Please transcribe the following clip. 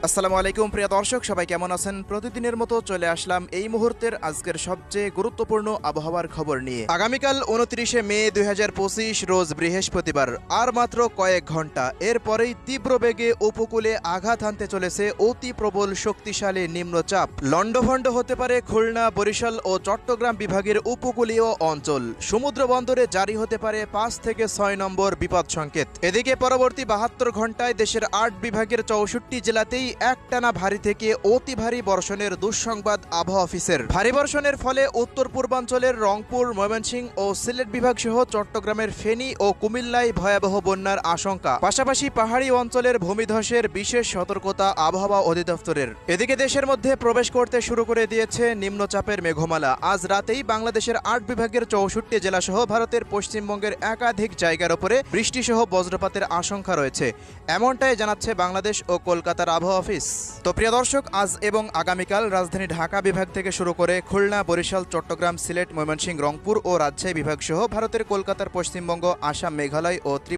আসসালামু আলাইকুম প্রিয় দর্শক, সবাই কেমন আছেন? প্রতিদিনের মতো চলে আসলাম এই মুহূর্তের আজকের সবচেয়ে গুরুত্বপূর্ণ আবহাওয়ার খবর নিয়ে। আগামীকাল 29শে মে 2025 রোজ বৃহস্পতিবার। আর মাত্র কয়েক ঘন্টা এরপরেই তীব্র বেগে উপকূলে আঘাত হানতে চলেছে অতি প্রবল শক্তিশালী নিম্নচাপ। লন্ডভন্ড হতে পারে খুলনা, বরিশাল ও চট্টগ্রাম বিভাগের উপকূলীয় অঞ্চল। সমুদ্র বন্দরে জারি হতে পারে 5 থেকে 6 নম্বর বিপদ সংকেত। এদিকে পরবর্তী 72 ঘন্টায় দেশের 8 বিভাগের 64 জেলাতেই একটানা ভারী থেকে অতি ভারী বর্ষণের দুঃসংবাদ আবহাওয়া অফিসের। ভারী বর্ষণের ফলে উত্তর পূর্বাঞ্চলের রংপুর, ময়মনসিংহ ও সিলেট বিভাগ সহ চট্টগ্রামের ফেনী ও কুমিল্লায় ভয়াবহ বন্যার আশঙ্কা। পাশাপাশি পাহাড়ি অঞ্চলের ভূমিধসের বিশেষ সতর্কতা আবহাওয়া অধিদপ্তরের। এদিকে দেশের মধ্যে প্রবেশ করতে শুরু করে দিয়েছে নিম্নচাপের মেঘমালা। আজ রাতেই বাংলাদেশের 8 বিভাগের 64 জেলা সহ ভারতের পশ্চিমবঙ্গের একাধিক জায়গার উপরে বৃষ্টিসহ বজ্রপাতের আশঙ্কা রয়েছে, এমনটাই জানাচ্ছে বাংলাদেশ ও কলকাতার আবহাওয়া অফিস। তো প্রিয় দর্শক, আজ এবং আগামীকাল রাজধানী ঢাকা বিভাগ থেকে শুরু করে খুলনা, বরিশাল, চট্টগ্রাম, সিলেট, ময়মনসিংহ, রংপুর ও রাজশাহী বিভাগ সহ ভারতের কলকাতার, পশ্চিমবঙ্গ, আসাম, মেঘালয় ও